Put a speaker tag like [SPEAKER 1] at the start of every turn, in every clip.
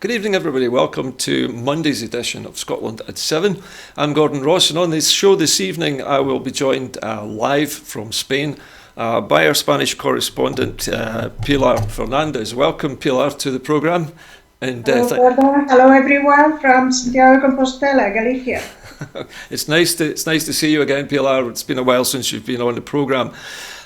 [SPEAKER 1] Good evening, everybody. Welcome to Monday's edition of Scotland at 7. I'm Gordon Ross, and on this show this evening, I will be joined live from Spain by our Spanish correspondent, Pilar Fernandez. Welcome, Pilar, to the programme.
[SPEAKER 2] And hello, Gordon. Hello, everyone from Santiago de Compostela, Galicia.
[SPEAKER 1] It's nice to see you again, Pilar. It's been a while since you've been on the programme.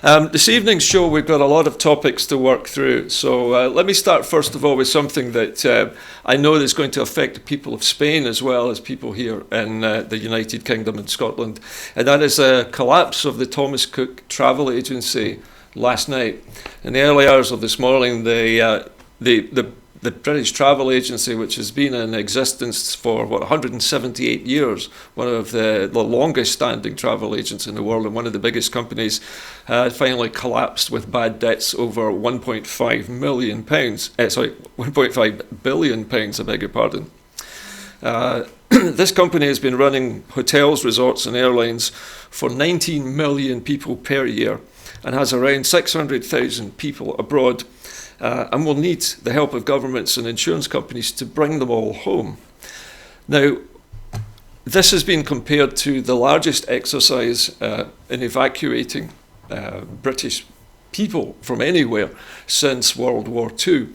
[SPEAKER 1] This evening's show, we've got a lot of topics to work through. So let me start first of all with something that I know is going to affect the people of Spain as well as people here in the United Kingdom and Scotland. And that is a collapse of the Thomas Cook travel agency last night. In the early hours of this morning, the British Travel Agency, which has been in existence for 178 years, one of the longest standing travel agents in the world and one of the biggest companies, finally collapsed with bad debts over £1.5 billion, I beg your pardon. This company has been running hotels, resorts and airlines for 19 million people per year and has around 600,000 people abroad. And will need the help of governments and insurance companies to bring them all home. Now, this has been compared to the largest exercise in evacuating British people from anywhere since World War II.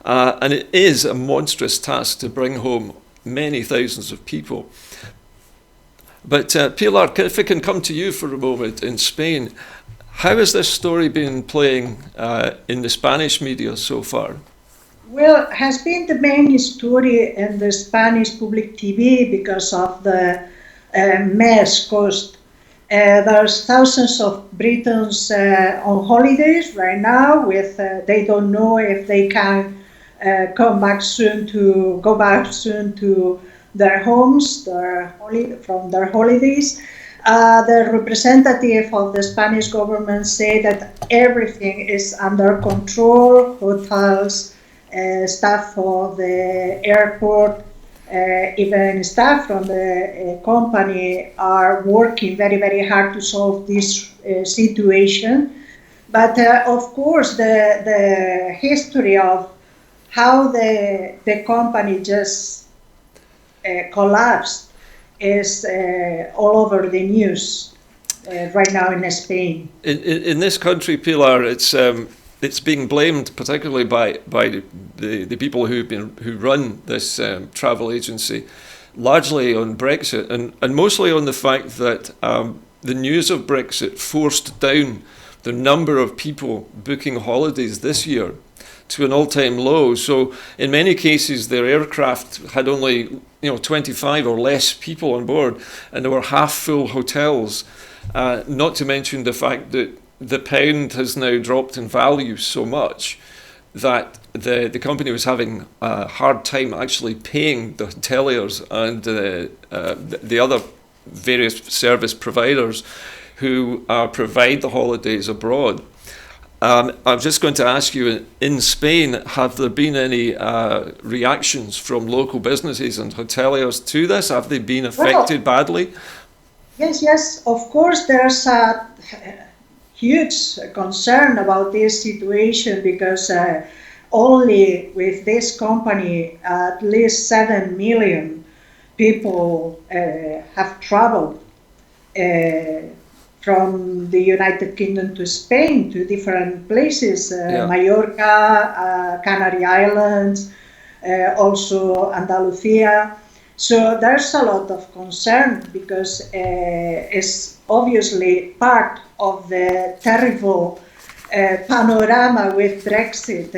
[SPEAKER 1] And it is a monstrous task to bring home many thousands of people. But Pilar, if I can come to you for a moment in Spain, how has this story been playing in the Spanish media so far?
[SPEAKER 2] Well, it has been the main story in the Spanish public TV because of the mess caused. There's thousands of Britons on holidays right now. They don't know if they can go back soon to their homes, from their holidays. The representative of the Spanish government said that everything is under control. Hotels, staff of the airport, even staff from the company are working very, very hard to solve this situation. But of course, the history of how the company just collapsed is all over the news right now in Spain.
[SPEAKER 1] In this country, Pilar, it's being blamed particularly by the people who run this travel agency, largely on Brexit and mostly on the fact that the news of Brexit forced down the number of people booking holidays this year to an all-time low. So in many cases, their aircraft had only 25 or less people on board, and there were half-full hotels. Not to mention the fact that the pound has now dropped in value so much that the company was having a hard time actually paying the hoteliers and the other various service providers who provide the holidays abroad. I'm just going to ask you, in Spain, have there been any reactions from local businesses and hoteliers to this? Have they been affected badly?
[SPEAKER 2] Yes, of course there's a huge concern about this situation because only with this company at least 7 million people have traveled from the United Kingdom to Spain, to different places, Mallorca, Canary Islands, also Andalusia. So there's a lot of concern because it's obviously part of the terrible panorama with Brexit.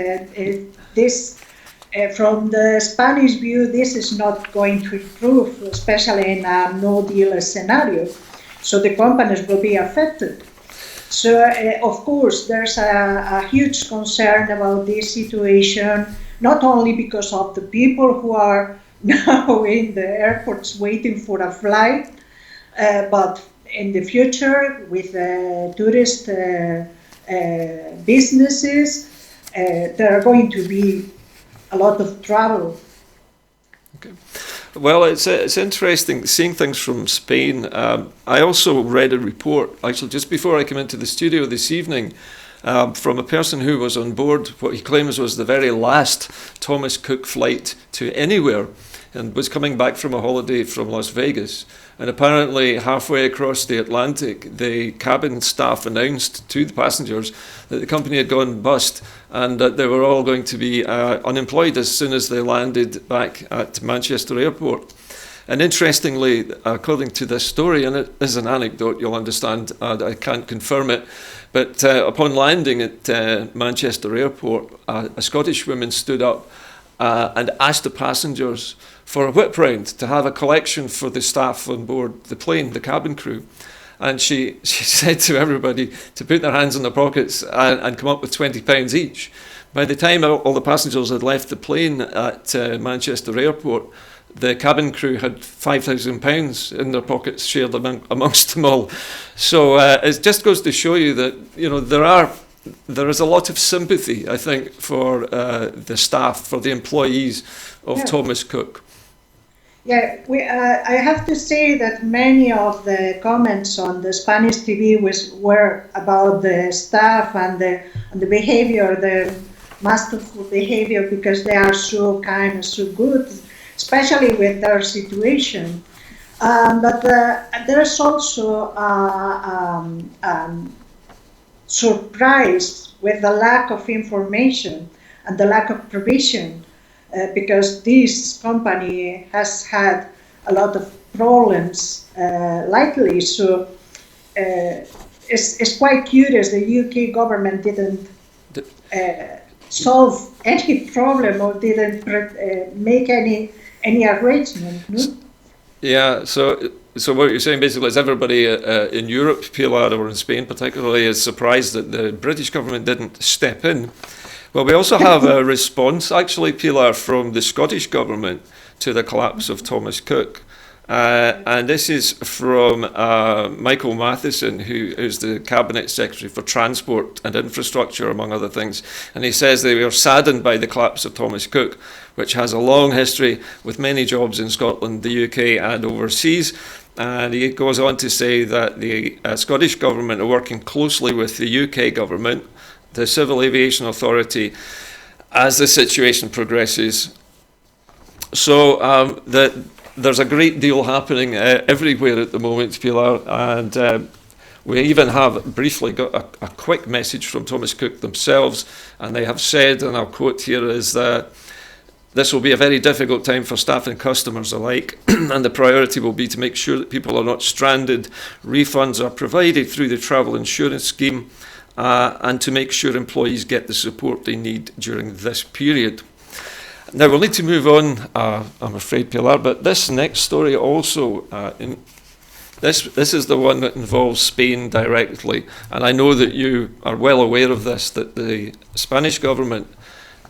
[SPEAKER 2] From the Spanish view, this is not going to improve, especially in a no-deal scenario. So the companies will be affected. So, of course, there's a huge concern about this situation, not only because of the people who are now in the airports waiting for a flight, but in the future with tourist businesses, there are going to be a lot of travel.
[SPEAKER 1] Okay. Well, it's interesting seeing things from Spain. I also read a report, actually, just before I came into the studio this evening, from a person who was on board what he claims was the very last Thomas Cook flight to anywhere, and was coming back from a holiday from Las Vegas. And apparently halfway across the Atlantic, the cabin staff announced to the passengers that the company had gone bust and that they were all going to be unemployed as soon as they landed back at Manchester Airport. And interestingly, according to this story, and it is an anecdote, you'll understand, I can't confirm it, but upon landing at Manchester Airport, a Scottish woman stood up and asked the passengers for a whip round to have a collection for the staff on board the plane, the cabin crew. And she said to everybody to put their hands in their pockets and come up with £20 each. By the time all the passengers had left the plane at Manchester Airport, the cabin crew had £5,000 in their pockets shared amongst them all. So it just goes to show you that, you know, there is a lot of sympathy, I think, for the staff, for the employees of Thomas Cook.
[SPEAKER 2] Yeah, I have to say that many of the comments on the Spanish TV were about the staff and the behavior, the masterful behavior, because they are so kind and so good, especially with their situation. But there's also surprise with the lack of information and the lack of provision, because this company has had a lot of problems lately. So it's quite curious the UK government didn't solve any problem or didn't make any arrangement. No?
[SPEAKER 1] Yeah, so what you're saying basically is everybody in Europe, Pilar, or in Spain particularly, is surprised that the British government didn't step in. Well, we also have a response, actually, Pilar, from the Scottish government to the collapse of Thomas Cook. And this is from Michael Matheson, who is the Cabinet Secretary for Transport and Infrastructure, among other things. And he says they were saddened by the collapse of Thomas Cook, which has a long history with many jobs in Scotland, the UK and overseas. And he goes on to say that the Scottish Government are working closely with the UK Government, the Civil Aviation Authority, as the situation progresses. So there's a great deal happening everywhere at the moment, Pilar, and we even have briefly got a quick message from Thomas Cook themselves, and they have said, and I'll quote here, is that this will be a very difficult time for staff and customers alike, and the priority will be to make sure that people are not stranded, refunds are provided through the travel insurance scheme, and to make sure employees get the support they need during this period. Now we'll need to move on, I'm afraid, Pilar, but this next story also, this is the one that involves Spain directly, and I know that you are well aware of this, that the Spanish government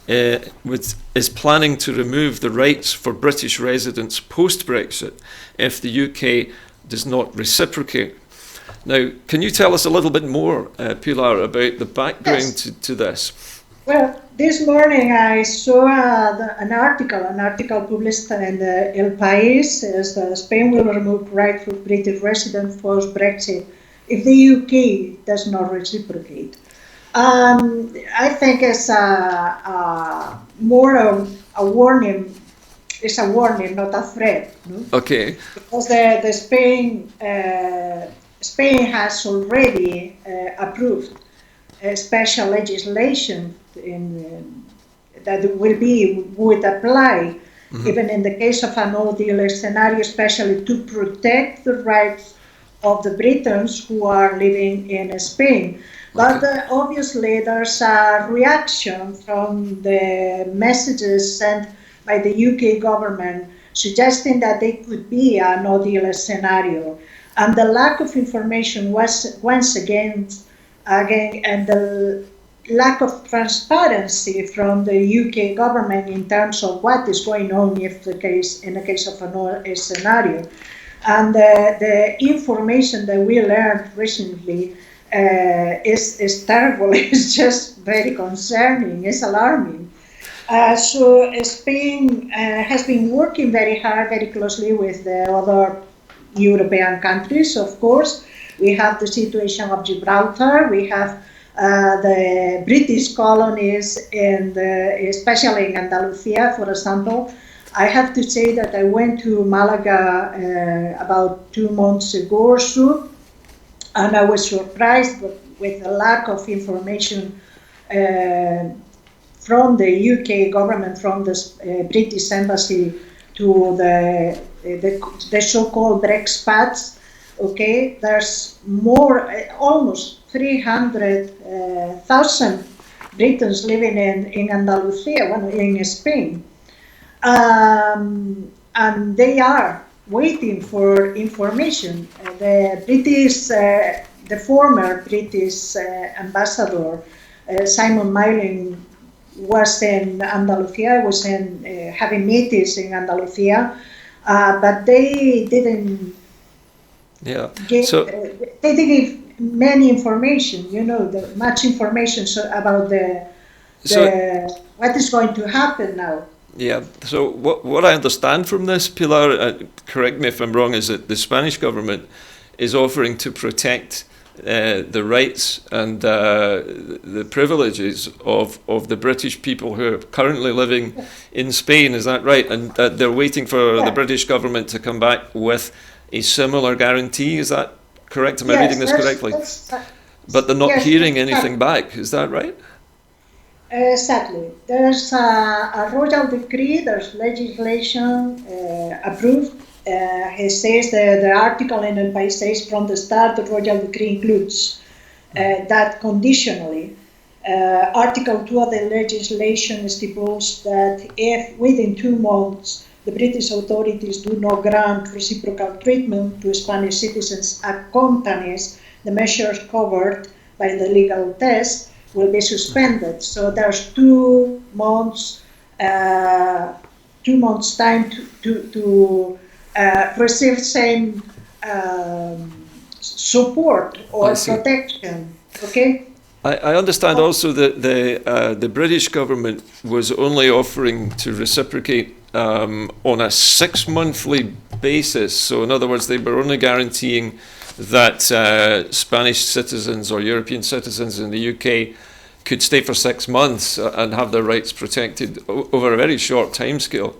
[SPEAKER 1] is planning to remove the rights for British residents post-Brexit if the UK does not reciprocate. Now, can you tell us a little bit more, Pilar, about the background to this?
[SPEAKER 2] Well, this morning I saw an article published in the El País, says that Spain will remove rights for British residents post-Brexit if the UK does not reciprocate. I think it's more of a warning. It's a warning, not a threat. No?
[SPEAKER 1] Okay.
[SPEAKER 2] Because the Spain has already approved special legislation that would apply even in the case of a no-deal scenario, especially to protect the rights of the Britons who are living in Spain. But obviously there's a reaction from the messages sent by the UK government suggesting that there could be a no-deal scenario. And the lack of information was once again, and the lack of transparency from the UK government in terms of what is going on in the case of a no scenario. And the information that we learned recently is terrible. It's just very concerning. It's alarming. So Spain has been working very hard, very closely with the other European countries, of course. We have the situation of Gibraltar. We have the British colonies, and especially in Andalusia, for example. I have to say that I went to Malaga about 2 months ago or so, and I was surprised with the lack of information from the UK government, from the British embassy to the so-called Brexpats. Okay, there's more, almost 300,000 Britons living in Andalusia, in Spain, and they are waiting for information. The former British ambassador Simon Myling was in Andalusia, was having meetings in Andalusia, but they didn't.
[SPEAKER 1] Yeah.
[SPEAKER 2] Give,
[SPEAKER 1] So
[SPEAKER 2] they didn't give many information. Much information about
[SPEAKER 1] so
[SPEAKER 2] what is going to happen now.
[SPEAKER 1] yeah. So what I understand from this, Pilar, correct me if I'm wrong, is that the Spanish government is offering to protect the rights and the privileges of the British people who are currently living in Spain. Is that right? And they're waiting for the British government to come back with a similar guarantee. Is that correct? Am I reading this correctly? But they're not hearing anything back. Is that right?
[SPEAKER 2] Exactly. There's a royal decree, there's legislation approved. He says the article in El País says from the start the royal decree includes that conditionally. Article 2 of the legislation stipulates that if within 2 months the British authorities do not grant reciprocal treatment to Spanish citizens accompanies the measures covered by the legal test will be suspended. So there's 2 months, 2 months time to receive same support or protection. Okay.
[SPEAKER 1] I understand also that the British government was only offering to reciprocate on a 6-monthly basis. So in other words, they were only guaranteeing that Spanish citizens or European citizens in the UK could stay for 6 months and have their rights protected over a very short timescale.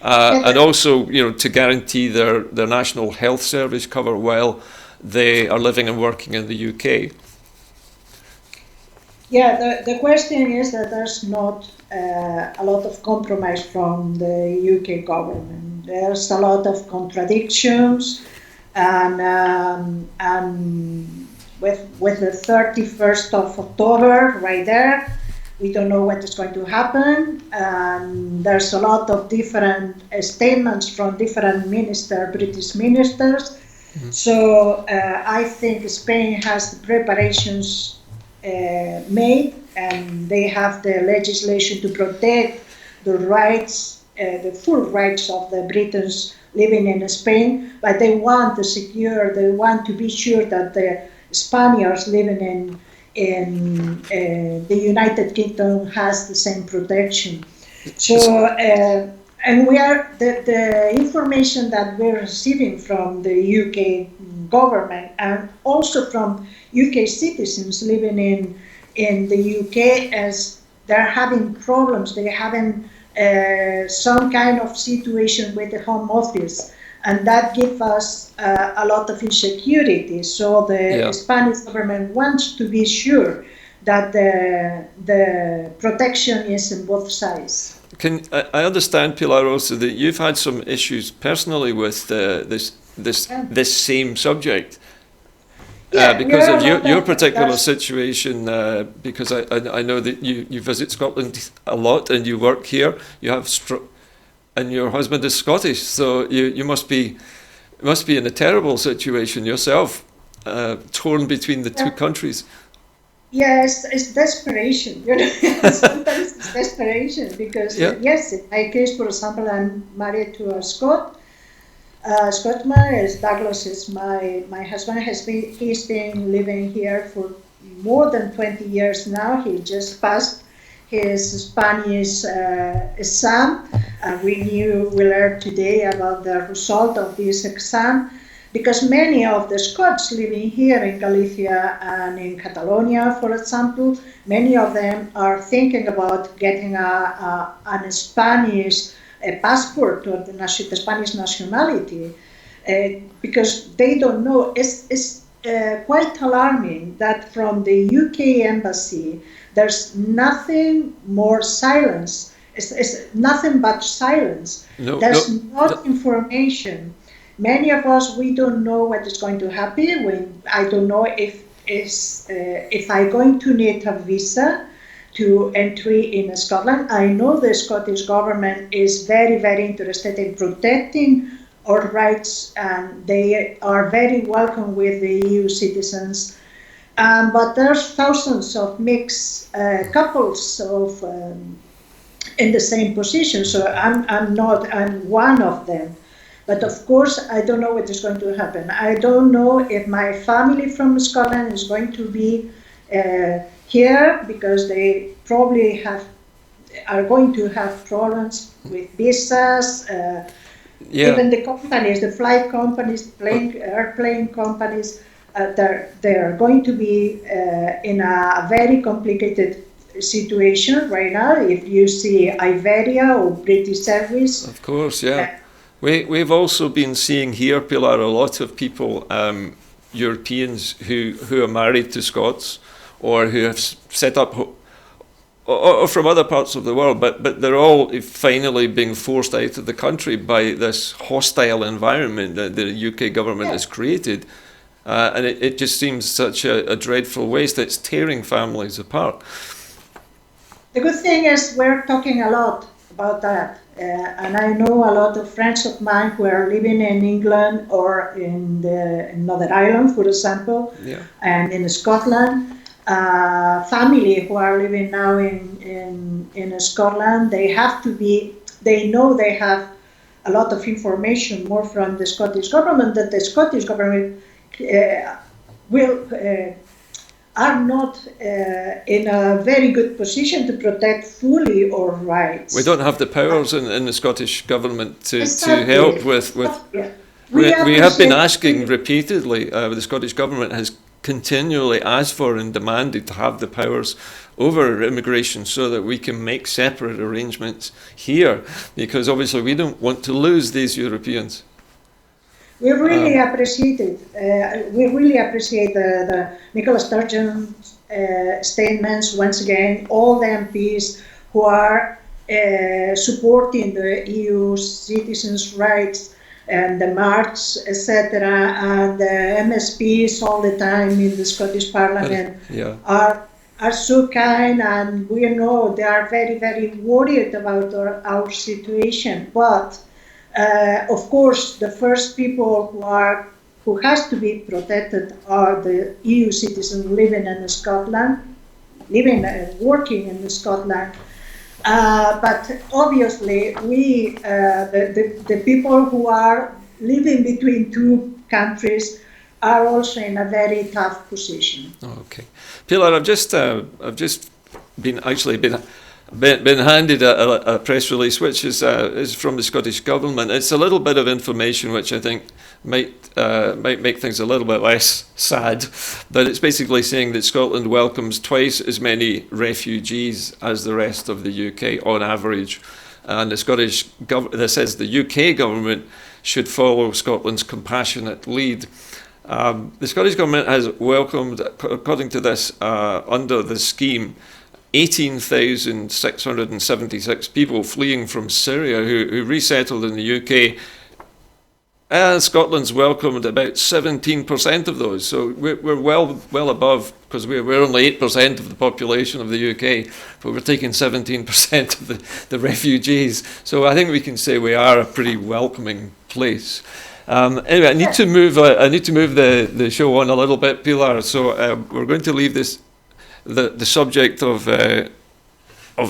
[SPEAKER 1] And also, to guarantee their national health service cover while they are living and working in the UK.
[SPEAKER 2] Yeah, the question is that there's not a lot of compromise from the UK government. There's a lot of contradictions, and with the 31st of October right there, we don't know what is going to happen. There's a lot of different statements from different British ministers. Mm-hmm. So I think Spain has the preparations made, and they have the legislation to protect the rights, the full rights of the Britons living in Spain, but they want to be sure that the Spaniards living in the United Kingdom has the same protection. So, and the information that we're receiving from the UK government and also from UK citizens living in the UK as they're having problems, they're having some kind of situation with the Home Office, and that gives us a lot of insecurity. So the Spanish government wants to be sure that the protection is on both sides.
[SPEAKER 1] I understand, Pilar, also that you've had some issues personally with this same subject. Because of your particular situation, because I know that you visit Scotland a lot and you work here. You have and your husband is Scottish, so you must be in a terrible situation yourself, torn between the two countries.
[SPEAKER 2] Yes, it's desperation. Sometimes it's desperation because yes, in my case, for example, I'm married to a Scot. Scotsman, as Douglas is my husband. He's been living here for more than 20 years now. He just passed his Spanish exam. We learned today about the result of this exam. because many of the Scots living here in Galicia and in Catalonia, for example, many of them are thinking about getting a Spanish passport or the Spanish nationality because they don't know. It's quite alarming that from the UK embassy there's nothing more silence. It's nothing but silence. There's not information. Many of us, we don't know what is going to happen. When I don't know if I'm going to need a visa to entry in Scotland. I know the Scottish government is very, very interested in protecting our rights, and they are very welcome with the EU citizens. But there's thousands of mixed couples of in the same position. So I'm one of them. But of course, I don't know what is going to happen. I don't know if my family from Scotland is going to be here because they probably are going to have problems with visas. Even the companies, the flight companies, airplane companies, they're going to be in a very complicated situation right now. If you see Iberia or British Airways,
[SPEAKER 1] of course, yeah. We've also been seeing here, Pilar, a lot of people, Europeans who are married to Scots or who have set up, or from other parts of the world, but they're all finally being forced out of the country by this hostile environment that the UK government has created. And it just seems such a dreadful waste. It's tearing families apart.
[SPEAKER 2] The good thing is we're talking a lot about that. And I know a lot of friends of mine who are living in England or in Northern Ireland, for example, and in Scotland. Family who are living now in Scotland, they know they have a lot of information more from the Scottish government, that the Scottish government are not in a very good position to protect fully our rights.
[SPEAKER 1] We don't have the powers in the Scottish government to help with. We have been asking repeatedly. The Scottish government has continually asked for and demanded to have the powers over immigration so that we can make separate arrangements here, because obviously we don't want to lose these Europeans.
[SPEAKER 2] We really appreciate it. We really appreciate the Nicola Sturgeon statements once again. All the MPs who are supporting the EU citizens' rights and the march, etc., and the MSPs all the time in the Scottish Parliament are so kind, and we know they are very, very worried about our situation. But of course, the first people who has to be protected are the EU citizens living in Scotland, living and working in Scotland. But obviously, the people who are living between two countries are also in a very tough position.
[SPEAKER 1] Okay, Pilar, I've just been handed a press release which is from the Scottish Government. It's a little bit of information which I think might make things a little bit less sad, but it's basically saying that Scotland welcomes twice as many refugees as the rest of the UK on average, and the Scottish that says the UK government should follow Scotland's compassionate lead. The Scottish Government has welcomed, according to this, under the scheme, 18,676 people fleeing from Syria who resettled in the UK. And Scotland's welcomed about 17% of those. So we're well above, because we're only 8% of the population of the UK, but we're taking 17% of the refugees. So I think we can say we are a pretty welcoming place. Anyway, I need to move the show on a little bit, Pilar. So we're going to leave the subject of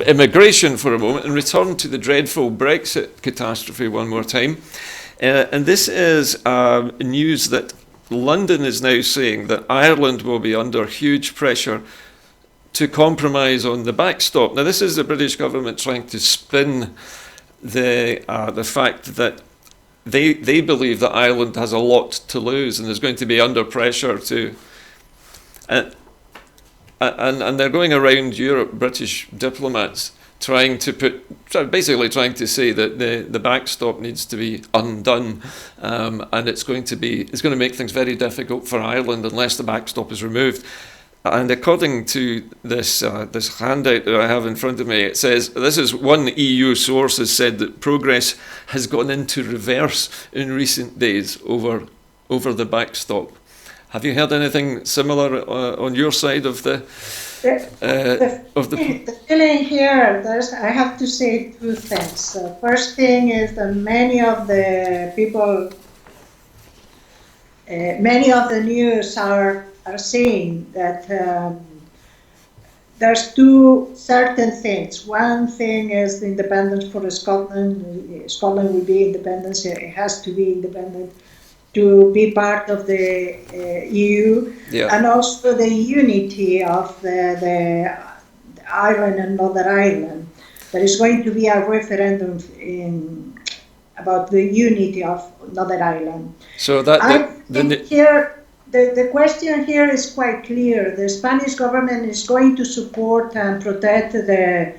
[SPEAKER 1] immigration for a moment and return to the dreadful Brexit catastrophe one more time. And this is news that London is now saying that Ireland will be under huge pressure to compromise on the backstop. Now, this is the British government trying to spin the fact that they believe that Ireland has a lot to lose and is going to be under pressure to. And they're going around Europe, British diplomats, trying to say that the backstop needs to be undone, and it's going to make things very difficult for Ireland unless the backstop is removed. And according to this handout that I have in front of me, it says, this is one EU source has said that progress has gone into reverse in recent days over the backstop. Have you heard anything similar on your side of the
[SPEAKER 2] feeling here? I have to say two things. The first thing is that many of the people, many of the news are saying that there's two certain things. One thing is the independence for Scotland. Scotland will be independent. It has to be independent to be part of the EU, and also the unity of the Ireland and Northern Ireland. There is going to be a referendum about the unity of Northern Ireland.
[SPEAKER 1] So
[SPEAKER 2] the question here is quite clear. The Spanish government is going to support and protect the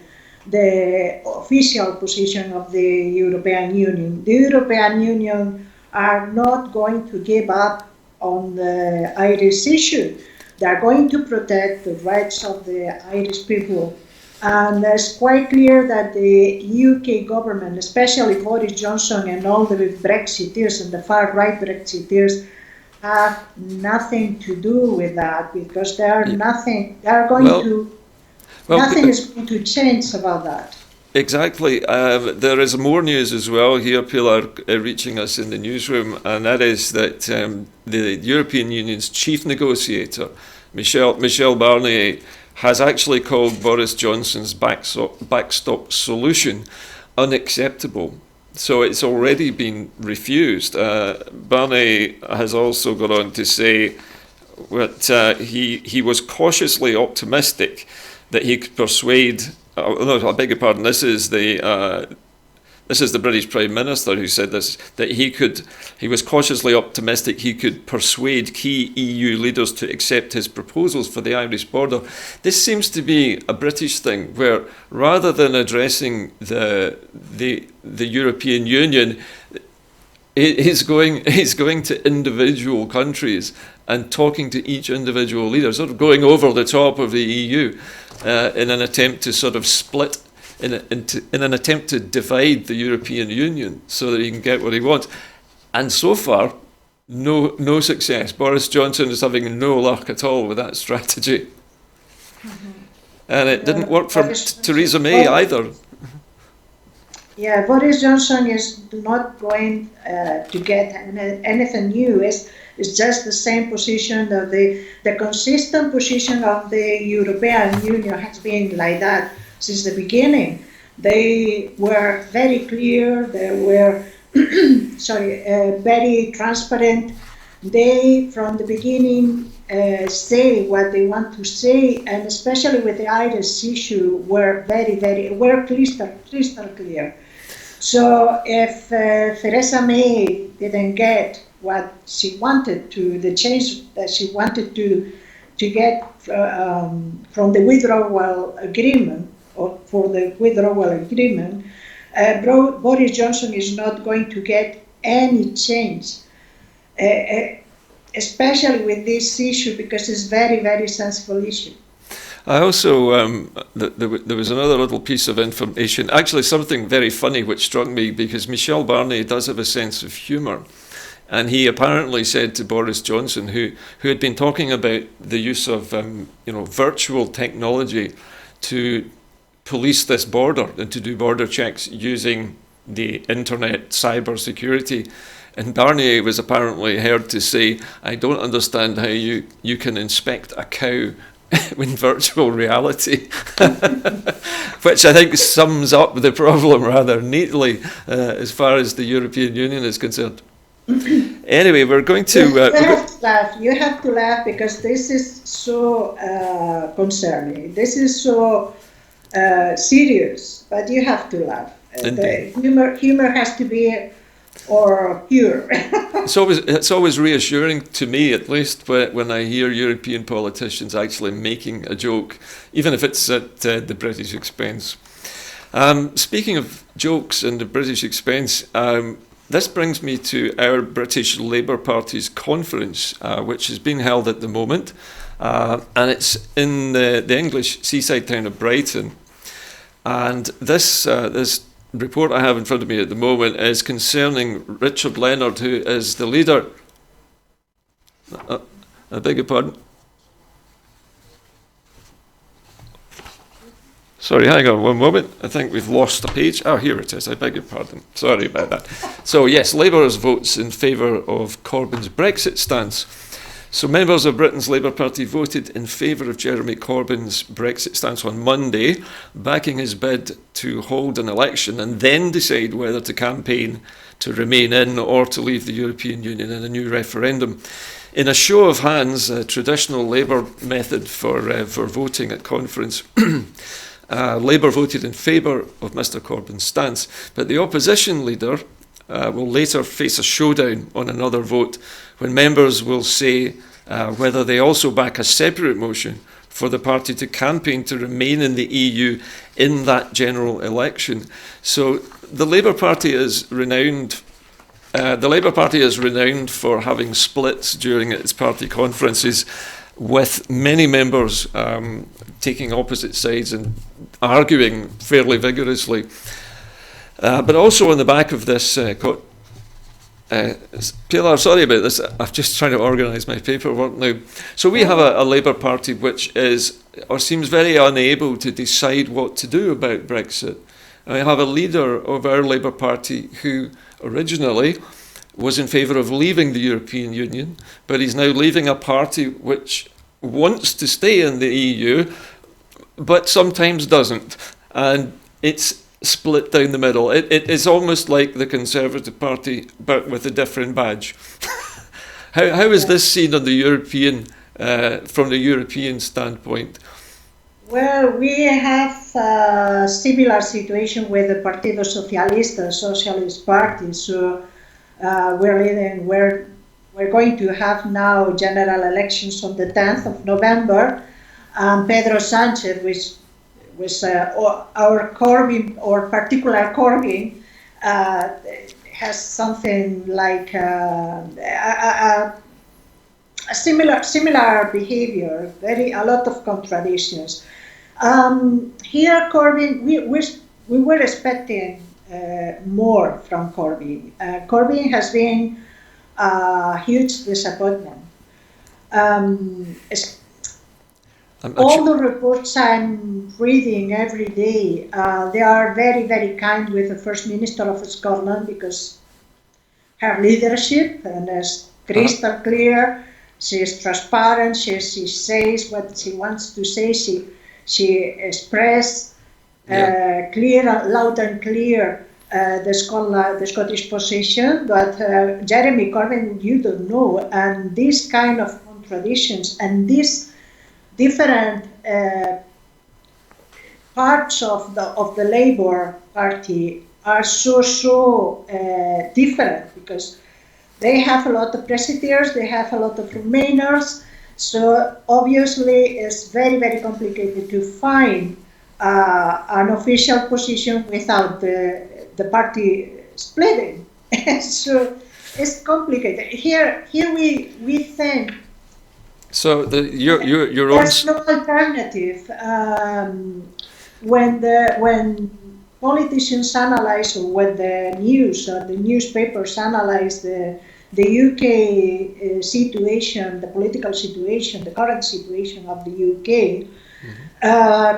[SPEAKER 2] official position of the European Union. The European Union are not going to give up on the Irish issue. They are going to protect the rights of the Irish people. And it's quite clear that the UK government, especially Boris Johnson and all the Brexiteers and the far-right Brexiteers, have nothing to do with that, because nothing is going to change about that.
[SPEAKER 1] Exactly. There is more news as well here, Pilar, reaching us in the newsroom, and that is that the European Union's chief negotiator, Michel Barnier, has actually called Boris Johnson's backstop solution unacceptable. So it's already been refused. Barnier has also gone on to say that he was cautiously optimistic that he could persuade. I beg your pardon. This is the British Prime Minister who said this, that he was cautiously optimistic he could persuade key EU leaders to accept his proposals for the Irish border. This seems to be a British thing, where rather than addressing the European Union, he's going to individual countries and talking to each individual leader, sort of going over the top of the EU in an attempt to sort of split. In an attempt to divide the European Union so that he can get what he wants. And so far, no success. Boris Johnson is having no luck at all with that strategy. Mm-hmm. And it didn't work for Theresa May either.
[SPEAKER 2] Yeah, Boris Johnson is not going to get anything new. It's just the same position that the consistent position of the European Union has been like that since the beginning. They were very clear, they were very transparent. They, from the beginning, say what they want to say, and especially with the Irish issue, were crystal clear. So if Theresa May didn't get what she wanted the change that she wanted to get from the withdrawal agreement, or for the withdrawal agreement, Boris Johnson is not going to get any change, especially with this issue, because it's very, very sensible issue.
[SPEAKER 1] I also, there was another little piece of information, actually something very funny which struck me, because Michel Barnier does have a sense of humour. And he apparently said to Boris Johnson, who had been talking about the use of virtual technology to police this border and to do border checks using the internet cyber security. And Barnier was apparently heard to say, I don't understand how you can inspect a cow in virtual reality, which I think sums up the problem rather neatly as far as the European Union is concerned. Anyway, we're going to...
[SPEAKER 2] You have to laugh because this is so concerning. This is so serious, but you have to laugh. The humor has to be or pure.
[SPEAKER 1] It's always reassuring to me, at least, when I hear European politicians actually making a joke, even if it's at the British expense. Speaking of jokes and the British expense, this brings me to our British Labour Party's conference, which is being held at the moment, and it's in the English seaside town of Brighton. And this report I have in front of me at the moment is concerning Richard Leonard, who is the leader. I beg your pardon. Sorry, hang on one moment. I think we've lost a page. Oh, here it is. I beg your pardon. Sorry about that. So yes, Labour's votes in favour of Corbyn's Brexit stance. So members of Britain's Labour Party voted in favour of Jeremy Corbyn's Brexit stance on Monday, backing his bid to hold an election and then decide whether to campaign to remain in or to leave the European Union in a new referendum. In a show of hands, a traditional Labour method for voting at conference, Labour voted in favour of Mr Corbyn's stance, but the opposition leader will later face a showdown on another vote when members will say whether they also back a separate motion for the party to campaign to remain in the EU in that general election. So the Labour Party is renowned. The Labour Party is renowned for having splits during its party conferences, with many members taking opposite sides and arguing fairly vigorously. But also on the back of this, Pilar, sorry about this, I'm just trying to organise my paperwork now. So we have a Labour Party which is, or seems very unable to decide what to do about Brexit. And we have a leader of our Labour Party who originally was in favour of leaving the European Union, but he's now leaving a party which wants to stay in the EU, but sometimes doesn't. And it's split down the middle. It is almost like the Conservative Party, but with a different badge. How is this seen on the European, from the European standpoint?
[SPEAKER 2] Well, we have a similar situation with the Partido Socialista, Socialist Party. So we're going to have now general elections on the 10th of November. Pedro Sanchez, which was our Corbyn, or particular Corbyn, has something like a similar behavior, a lot of contradictions. Here, Corbyn, we were expecting more from Corbyn. Corbyn has been a huge disappointment. All the reports I'm reading every day, they are very, very kind with the First Minister of Scotland, because her leadership is crystal clear. She is transparent. She says what she wants to say. She expresses clear, loud and clear the Scottish position. But Jeremy Corbyn, you don't know, and these kind of contradictions and these different parts of the Labour Party are so different, because they have a lot of Brexiteers, they have a lot of Remainers, so obviously it's very, very complicated to find an official position without the party splitting. So it's complicated. Here we think.
[SPEAKER 1] So your own.
[SPEAKER 2] There's no alternative. When politicians analyze, or when the news or the newspapers analyze the UK situation, the political situation, the current situation of the UK,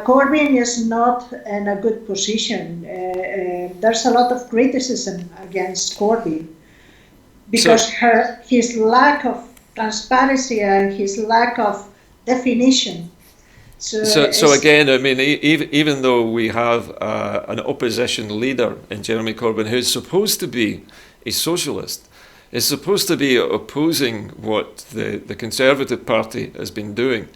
[SPEAKER 2] Corbyn is not in a good position. There's a lot of criticism against Corbyn because his lack of transparency and his lack of definition.
[SPEAKER 1] So again, I mean, even though we have an opposition leader in Jeremy Corbyn who's supposed to be a socialist, is supposed to be opposing what the Conservative Party has been doing,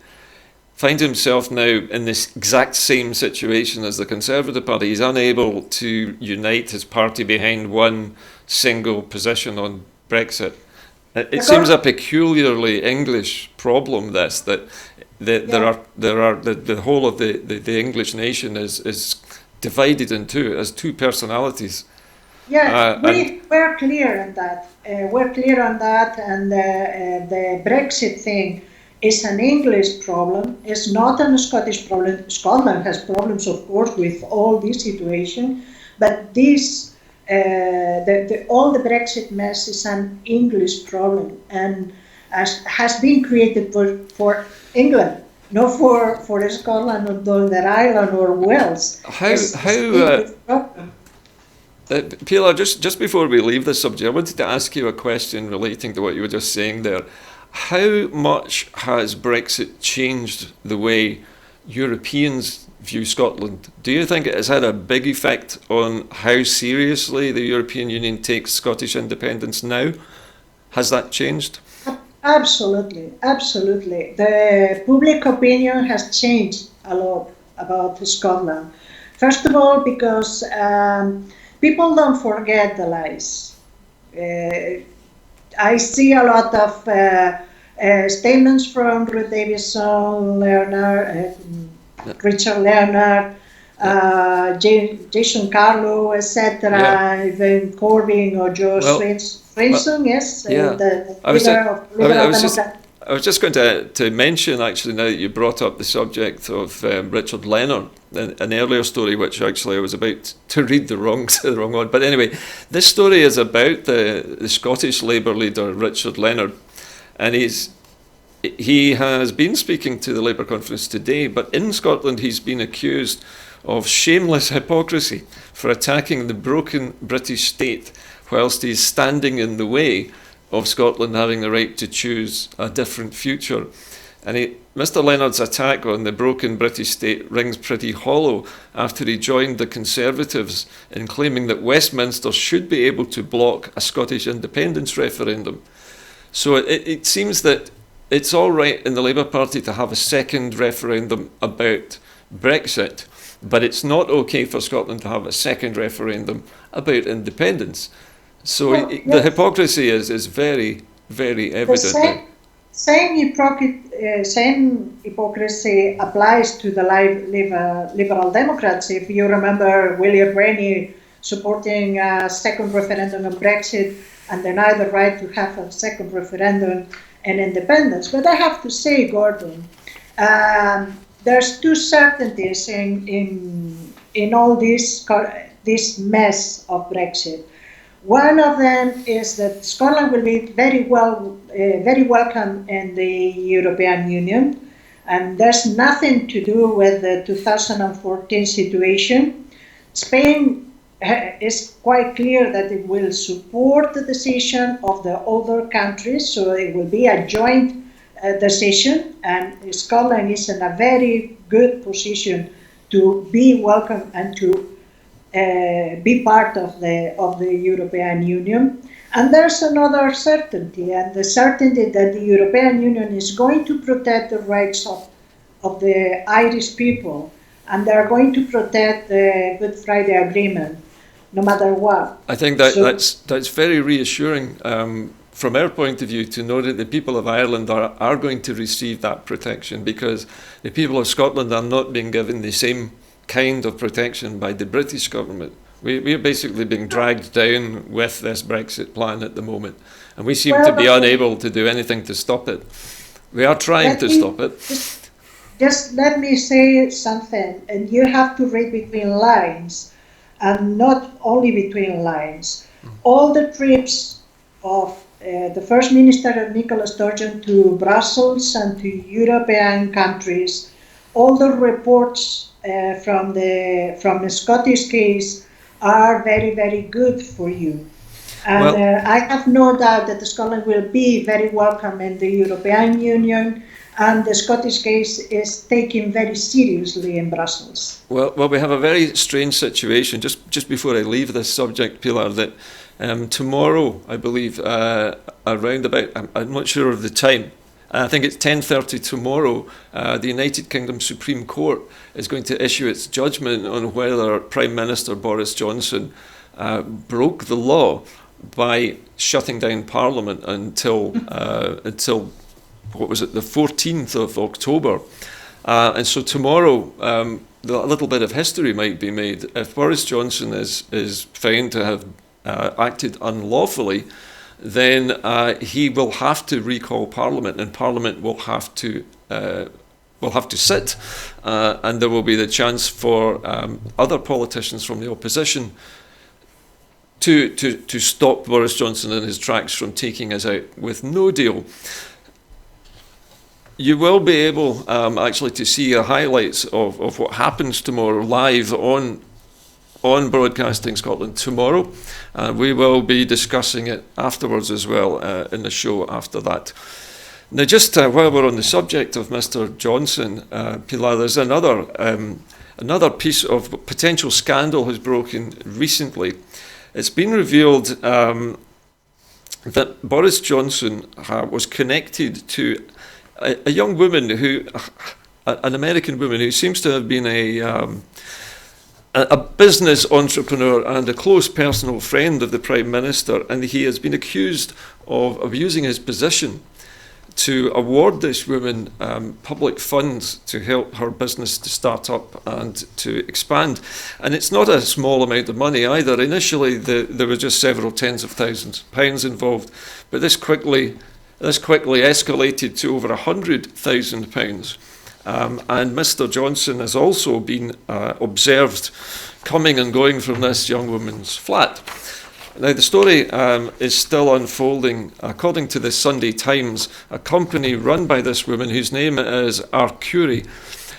[SPEAKER 1] finds himself now in this exact same situation as the Conservative Party. He's unable to unite his party behind one single position on Brexit. It seems a peculiarly English problem. This that the whole of the English nation is divided in two as two personalities.
[SPEAKER 2] Yeah, we're clear on that. We're clear on that, and the Brexit thing is an English problem. It's not a Scottish problem. Scotland has problems, of course, with all this situation, but this. All the Brexit mess is an English problem and has been created for England, not for Scotland or Northern Ireland or Wales.
[SPEAKER 1] Pilar, just before we leave this subject, I wanted to ask you a question relating to what you were just saying there. How much has Brexit changed the way Europeans view Scotland? Do you think it has had a big effect on how seriously the European Union takes Scottish independence now? Has that changed?
[SPEAKER 2] Absolutely, absolutely. The public opinion has changed a lot about Scotland. First of all, because people don't forget the lies. I see a lot of statements from Ruth Davidson, Richard Leonard, Jason Carlo, etc., even Corbyn or Joe Swinson, yes, the leader of Liberal Democrats.
[SPEAKER 1] I was just going to mention, actually, now that you brought up the subject of Richard Leonard, an earlier story, which actually I was about to read the wrong one. But anyway, this story is about the Scottish Labour leader, Richard Leonard, and he has been speaking to the Labour conference today, but in Scotland he's been accused of shameless hypocrisy for attacking the broken British state whilst he's standing in the way of Scotland having the right to choose a different future. And Mr. Leonard's attack on the broken British state rings pretty hollow after he joined the Conservatives in claiming that Westminster should be able to block a Scottish independence referendum. So it seems that it's all right in the Labour Party to have a second referendum about Brexit, but it's not okay for Scotland to have a second referendum about independence. So the hypocrisy is very, very evident.
[SPEAKER 2] Same hypocrisy applies to the Liberal Democrats. If you remember William Rennie supporting a second referendum on Brexit and denied the right to have a second referendum and independence. But I have to say, Gordon, there's two certainties in all this mess of Brexit. One of them is that Scotland will be very welcome in the European Union, and there's nothing to do with the 2014 situation. Spain is quite clear that it will support the decision of the other countries, so it will be a joint decision, and Scotland is in a very good position to be welcome and to be part of the European Union. And there's another certainty, and the certainty that the European Union is going to protect the rights of the Irish people, and they're going to protect the Good Friday Agreement, no matter what.
[SPEAKER 1] I think that's very reassuring from our point of view, to know that the people of Ireland are going to receive that protection, because the people of Scotland are not being given the same kind of protection by the British government. We're basically being dragged down with this Brexit plan at the moment, and we seem to be unable to do anything to stop it. We are trying to stop it.
[SPEAKER 2] Just let me say something, and you have to read between lines, and not only between lines. All the trips of the First Minister Nicola Sturgeon to Brussels and to European countries, all the reports from the Scottish case are very, very good for you. And I have no doubt that Scotland will be very welcome in the European Union, and the Scottish case is taken very seriously in Brussels.
[SPEAKER 1] Well, we have a very strange situation. Just before I leave this subject, Pilar, that tomorrow, I believe, around about, I'm not sure of the time, I think it's 10:30 tomorrow, the United Kingdom Supreme Court is going to issue its judgment on whether Prime Minister Boris Johnson broke the law by shutting down Parliament until what was it, the 14th of October. And so tomorrow, a little bit of history might be made. If Boris Johnson is found to have acted unlawfully, then he will have to recall Parliament, and Parliament will have to sit, and there will be the chance for other politicians from the opposition to stop Boris Johnson in his tracks from taking us out with no deal. You will be able actually to see highlights of what happens tomorrow live on Broadcasting Scotland tomorrow. We will be discussing it afterwards as well in the show after that. Now, just while we're on the subject of Mr. Johnson, Pilar, there's another piece of potential scandal has broken recently. It's been revealed that Boris Johnson was connected to a young woman an American woman who seems to have been a business entrepreneur and a close personal friend of the Prime Minister, and he has been accused of abusing his position to award this woman public funds to help her business to start up and to expand. And it's not a small amount of money either. Initially, there were just several tens of thousands of pounds involved, but this quickly escalated to over £100,000. And Mr. Johnson has also been observed coming and going from this young woman's flat. Now, the story is still unfolding. According to the Sunday Times, a company run by this woman, whose name is Arcuri,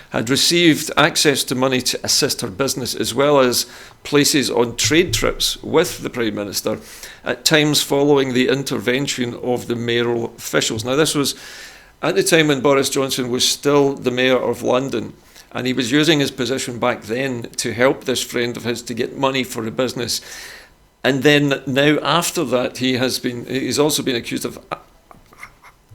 [SPEAKER 1] had received access to money to assist her business, as well as places on trade trips with the Prime Minister, at times following the intervention of the mayoral officials. Now, this was at the time when Boris Johnson was still the Mayor of London, and he was using his position back then to help this friend of his to get money for a business. And then now after that, he's also been accused of,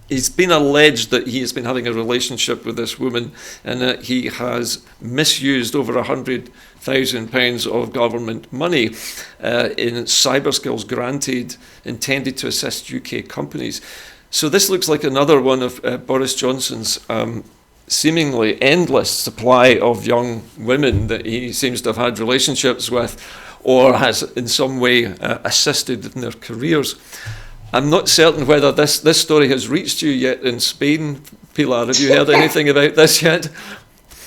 [SPEAKER 1] it's been alleged that he has been having a relationship with this woman and that he has misused over £100,000 of government money in cyber skills granted, intended to assist UK companies. So this looks like another one of Boris Johnson's seemingly endless supply of young women that he seems to have had relationships with, or has in some way assisted in their careers. I'm not certain whether this story has reached you yet in Spain. Pilar, have you heard anything about this yet?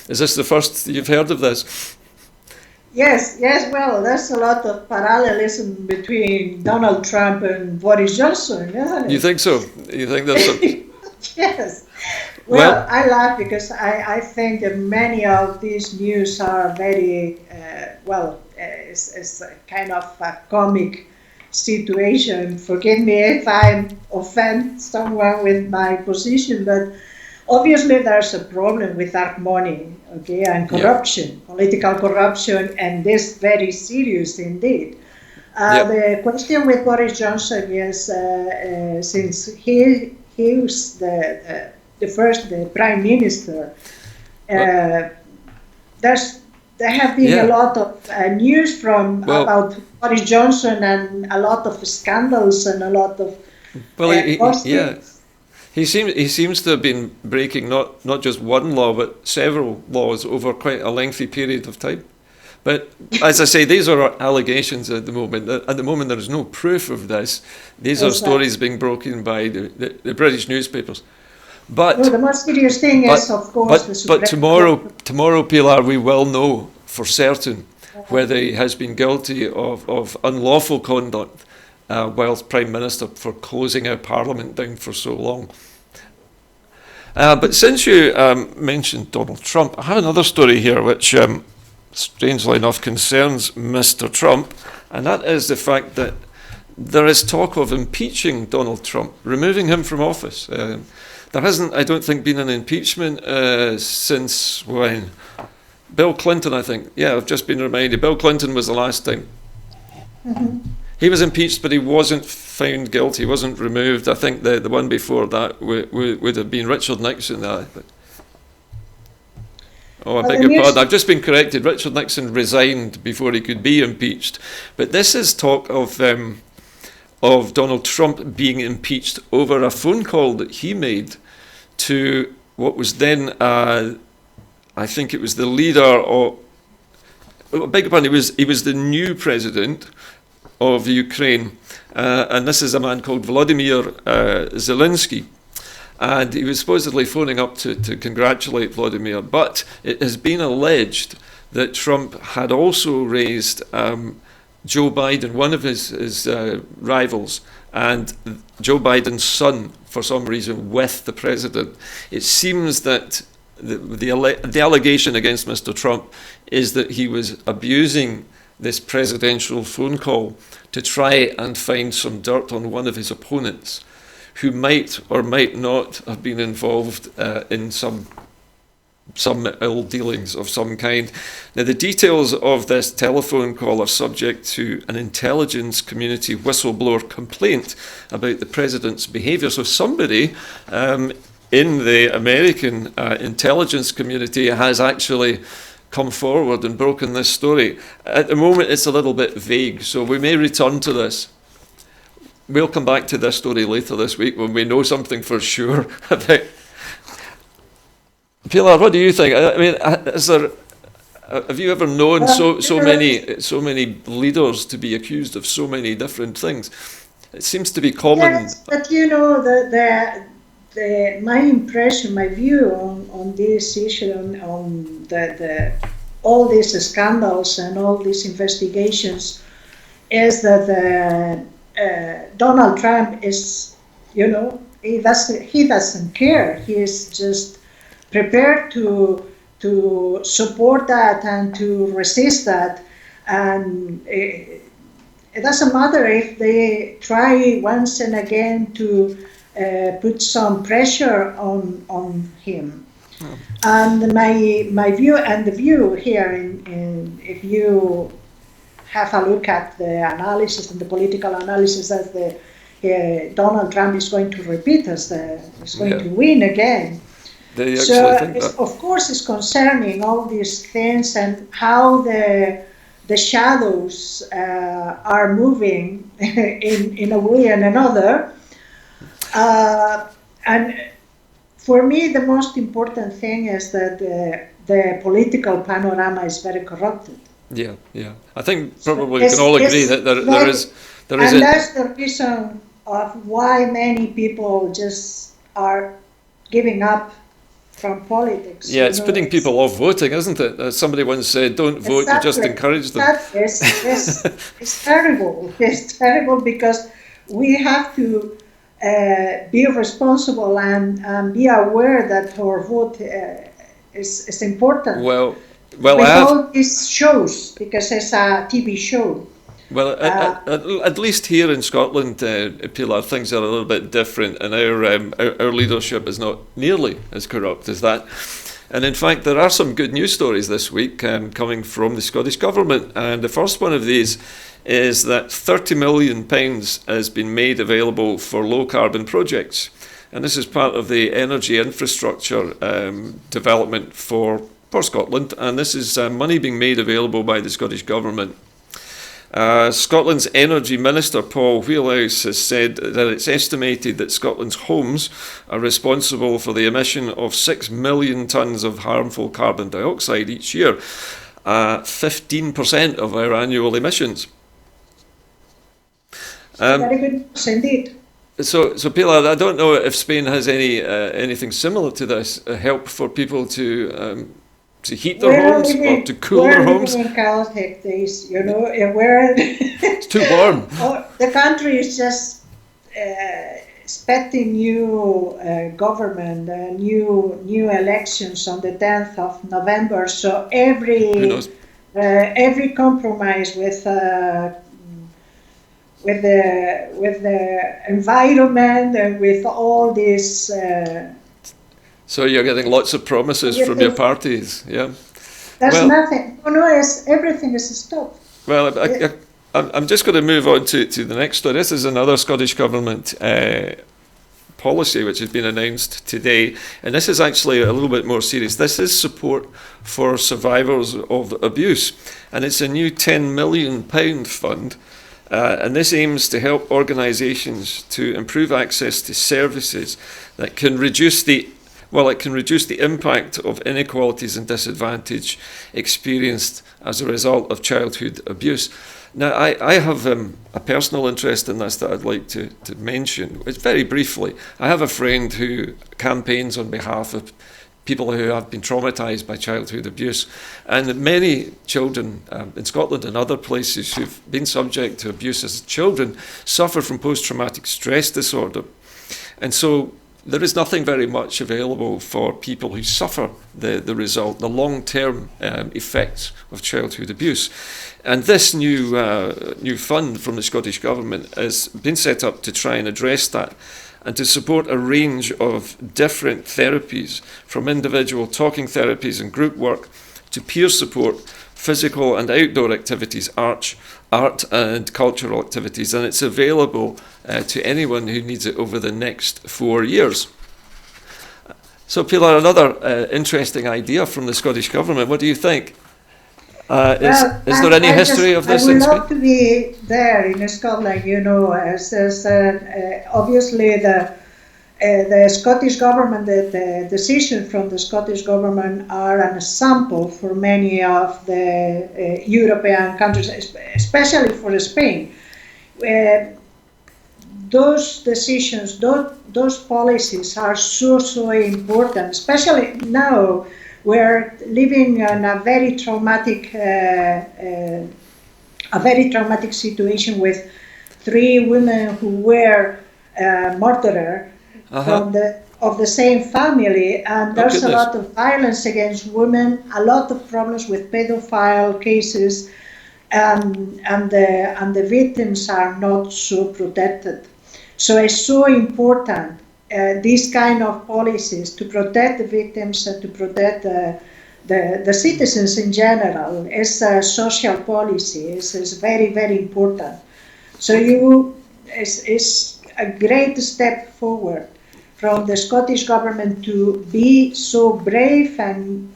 [SPEAKER 1] Is this the first you've heard of this?
[SPEAKER 2] Yes, well, there's a lot of parallelism between Donald Trump and Boris Johnson, isn't it?
[SPEAKER 1] You think so? You think there's some...
[SPEAKER 2] Yes. Well, I laugh because I think that many of these news are very, it's a kind of a comic situation. Forgive me if I offend someone with my position, but obviously there's a problem with dark money, okay, and corruption, political corruption, and this very serious indeed. The question with Boris Johnson is, since he was the Prime Minister, there have been a lot of news about Boris Johnson, and a lot of scandals and a lot of
[SPEAKER 1] He seems to have been breaking not just one law but several laws over quite a lengthy period of time. But as I say, these are allegations at the moment. At the moment, there is no proof of this. These are stories being broken by the British newspapers. But
[SPEAKER 2] the most serious thing is, of course, the Supreme
[SPEAKER 1] Court. Tomorrow, Pilar, we will know for certain whether he has been guilty of unlawful conduct whilst Prime Minister for closing our Parliament down for so long. But since you mentioned Donald Trump, I have another story here which, strangely enough, concerns Mr. Trump, and that is the fact that there is talk of impeaching Donald Trump, removing him from office. There hasn't, I don't think, been an impeachment since when? Bill Clinton, I think. Yeah, I've just been reminded. Bill Clinton was the last time.
[SPEAKER 2] Mm-hmm.
[SPEAKER 1] He was impeached, but he wasn't found guilty. He wasn't removed. I think the one before that would have been Richard Nixon. I beg your pardon. I've just been corrected. Richard Nixon resigned before he could be impeached. But this is talk of of Donald Trump being impeached over a phone call that he made to what was then, I think it was the leader of, I beg your pardon, he was the new president of Ukraine, and this is a man called Volodymyr Zelensky. And he was supposedly phoning up to congratulate Vladimir, but it has been alleged that Trump had also raised Joe Biden, one of his rivals, and Joe Biden's son, for some reason, with the president. It seems that the allegation against Mr. Trump is that he was abusing this presidential phone call to try and find some dirt on one of his opponents, who might or might not have been involved in some ill dealings of some kind. Now, the details of this telephone call are subject to an intelligence community whistleblower complaint about the president's behaviour. So somebody in the American intelligence community has actually come forward and broken this story. At the moment, it's a little bit vague, so we may return to this. We'll come back to this story later this week when we know something for sure about. Pilar, what do you think? I mean, have you ever known so many leaders to be accused of so many different things? It seems to be common.
[SPEAKER 2] Yes, but you know, my impression, my view on this issue, on all these scandals and all these investigations, is that Donald Trump is, you know, he doesn't care. He is just prepared to support that and to resist that, and it doesn't matter if they try once and again to put some pressure on him. Oh. And my view, and the view here, if you have a look at the analysis and the political analysis, that Donald Trump is going to repeat is going to win again. So of course it's concerning all these things and how the shadows are moving in a way and another. And for me, the most important thing is that the political panorama is very corrupted.
[SPEAKER 1] Yeah. I think probably we can all agree that there is.
[SPEAKER 2] And that's the reason of why many people just are giving up from politics.
[SPEAKER 1] Yeah, it's putting people off voting, isn't it? As somebody once said, don't vote, you just encourage them.
[SPEAKER 2] It's terrible. It's terrible because we have to be responsible and be aware that our vote is important.
[SPEAKER 1] Well,
[SPEAKER 2] with all these shows, because it's a TV show.
[SPEAKER 1] Well, at least here in Scotland, Pilar, things are a little bit different, and our leadership is not nearly as corrupt as that. And in fact, there are some good news stories this week coming from the Scottish Government. And the first one of these is that £30 million has been made available for low-carbon projects. And this is part of the energy infrastructure development for Scotland. And this is money being made available by the Scottish Government. Scotland's Energy Minister, Paul Wheelhouse, has said that it's estimated that Scotland's homes are responsible for the emission of 6 million tonnes of harmful carbon dioxide each year, 15% of our annual emissions.
[SPEAKER 2] Very good, indeed.
[SPEAKER 1] So Pilar, I don't know if Spain has anything similar to this, help for people to heat their homes or to cool their homes.
[SPEAKER 2] We're living in chaotic days, you know, where
[SPEAKER 1] it's too warm.
[SPEAKER 2] The country is just expecting new government, new elections on the 10th of November. So every compromise with the environment and with all this.
[SPEAKER 1] So you're getting lots of promises from your parties, yeah?
[SPEAKER 2] There's nothing. Everything is stopped.
[SPEAKER 1] Well, I'm just going to move on to the next story. This is another Scottish Government policy which has been announced today, and this is actually a little bit more serious. This is support for survivors of abuse, and it's a new £10 million fund and this aims to help organisations to improve access to services that can reduce the impact of inequalities and disadvantage experienced as a result of childhood abuse. Now, I have a personal interest in this that I'd like to mention. It's very briefly. I have a friend who campaigns on behalf of people who have been traumatised by childhood abuse, and many children in Scotland and other places who've been subject to abuse as children suffer from post-traumatic stress disorder. And so there is nothing very much available for people who suffer the long-term effects of childhood abuse. And this new fund from the Scottish Government has been set up to try and address that and to support a range of different therapies, from individual talking therapies and group work to peer support, physical and outdoor activities, art and cultural activities, and it's available to anyone who needs it over the next 4 years. So, Pilar, another interesting idea from the Scottish Government. What do you think? Is there any history of this?
[SPEAKER 2] I would love to be there in Scotland. As obviously the Scottish Government, the decisions from the Scottish Government are an example for many of the European countries, especially for Spain. Those decisions, those policies are so important, especially now. We're living in a very traumatic situation with 3 women who were murdered of the same family, and there's a lot of violence against women, a lot of problems with pedophile cases, and the victims are not so protected. So it's so important. These kind of policies to protect the victims and to protect the citizens in general is a social policy. Is very important. So it's a great step forward from the Scottish Government to be so brave and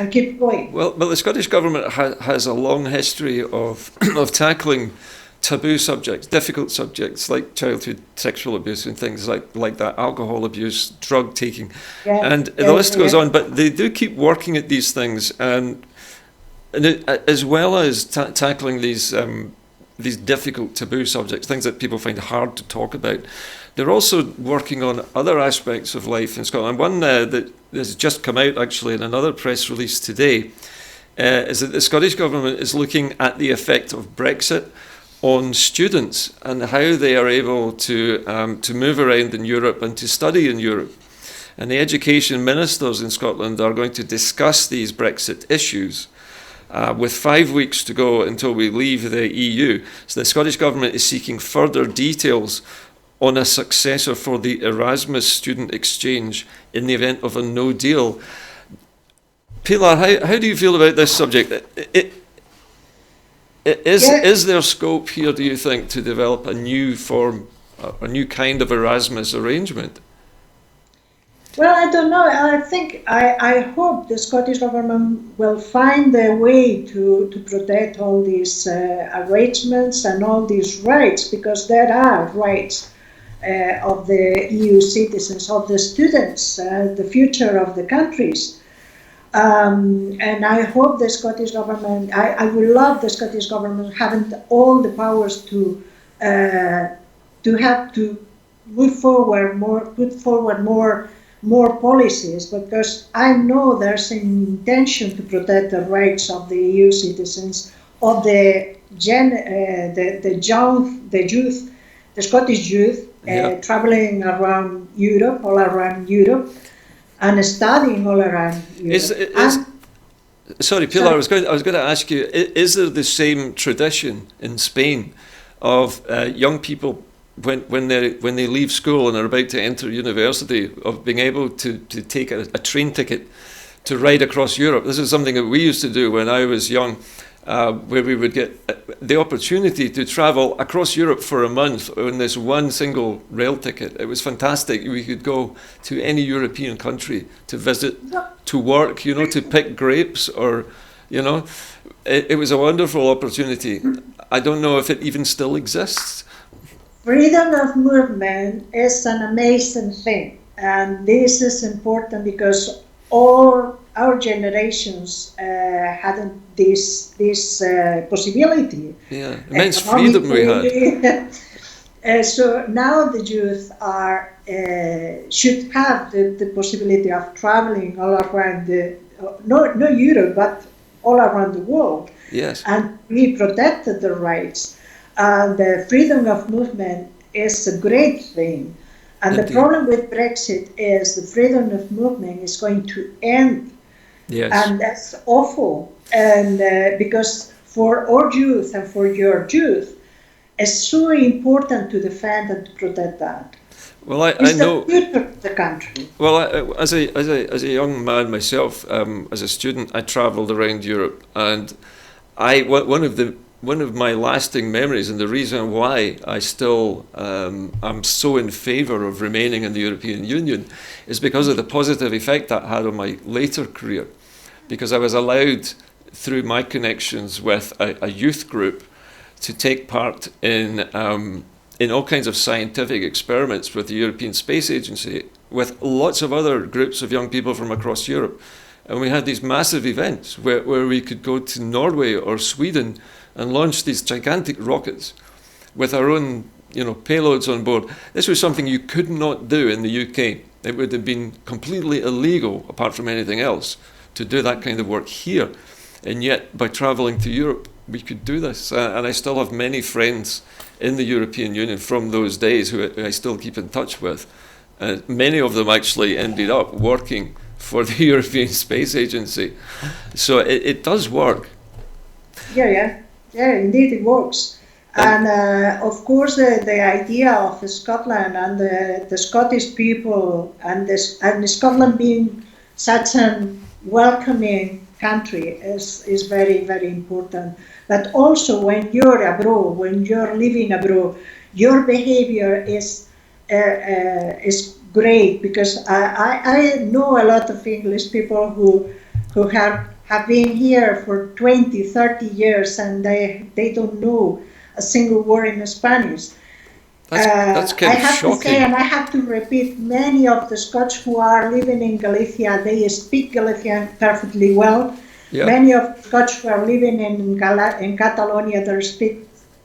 [SPEAKER 2] keep going.
[SPEAKER 1] Well, the Scottish Government has a long history of tackling taboo subjects, difficult subjects like childhood sexual abuse and things like that, alcohol abuse, drug taking, and the list goes on. But they do keep working at these things, and as well as tackling these difficult taboo subjects, things that people find hard to talk about. They're also working on other aspects of life in Scotland. One that has just come out actually in another press release today is that the Scottish Government is looking at the effect of Brexit on students and how they are able to move around in Europe and to study in Europe. And the education ministers in Scotland are going to discuss these Brexit issues with 5 weeks to go until we leave the EU. So the Scottish Government is seeking further details on a successor for the Erasmus student exchange in the event of a no deal. Pilar, how do you feel about this subject? Is there scope here, do you think, to develop a new form, a new kind of Erasmus arrangement?
[SPEAKER 2] Well, I don't know. I hope the Scottish Government will find a way to protect all these arrangements and all these rights, because there are rights of the EU citizens, of the students, the future of the countries. And I hope the Scottish Government, I would love the Scottish Government having all the powers to have to move forward put forward more policies, because I know there's an intention to protect the rights of the EU citizens, of the youth, the Scottish youth, traveling around Europe, all around Europe, and studying all around Europe.
[SPEAKER 1] Sorry, Pilar, I was going to ask you: is there the same tradition in Spain of young people when they leave school and are about to enter university, of being able to take a train ticket to ride across Europe? This is something that we used to do when I was young, where we would get the opportunity to travel across Europe for a month on this one single rail ticket. It was fantastic. We could go to any European country to visit, to work, to pick grapes or You know, it was a wonderful opportunity. I don't know if it even still exists.
[SPEAKER 2] Freedom of movement is an amazing thing, and this is important because all our generations hadn't this possibility
[SPEAKER 1] Yeah, immense freedom we had.
[SPEAKER 2] economically. So now the youth are should have the possibility of traveling all around no Europe, but all around the world,
[SPEAKER 1] Yes,
[SPEAKER 2] and we protected their rights. And the freedom of movement is a great thing. And the
[SPEAKER 1] indeed.
[SPEAKER 2] problem with Brexit is the freedom of movement is going to end,
[SPEAKER 1] Yes.
[SPEAKER 2] and that's awful. And because for our youth and for your youth, it's so important to defend and to protect that.
[SPEAKER 1] Well, I
[SPEAKER 2] It's the
[SPEAKER 1] know.
[SPEAKER 2] future of the country.
[SPEAKER 1] Well, as a young man myself, as a student, I travelled around Europe, and one of my lasting memories, and the reason why I still am so in favour of remaining in the European Union, is because of the positive effect that had on my later career, because I was allowed through my connections with a youth group to take part in all kinds of scientific experiments with the European Space Agency, with lots of other groups of young people from across Europe. And we had these massive events where we could go to Norway or Sweden and launch these gigantic rockets with our own, payloads on board. This was something you could not do in the UK. It would have been completely illegal, apart from anything else, to do that kind of work here. And yet, by travelling to Europe, we could do this. And I still have many friends in the European Union from those days who I still keep in touch with. Many of them actually ended up working for the European Space Agency. So it does work.
[SPEAKER 2] Yeah, indeed it works. And of course, the idea of Scotland and the Scottish people and Scotland being such a welcoming country is very, very important. But also, when you're abroad, when you're living abroad, your behavior is great, because I know a lot of English people who have been here for 20, 30 years, and they don't know a single word in Spanish.
[SPEAKER 1] That's
[SPEAKER 2] I
[SPEAKER 1] kind of
[SPEAKER 2] have to say,
[SPEAKER 1] shocking.
[SPEAKER 2] and I have to repeat, many of the Scots who are living in Galicia, they speak Galician perfectly well.
[SPEAKER 1] Yeah.
[SPEAKER 2] Many of the Scots who are living in Catalonia,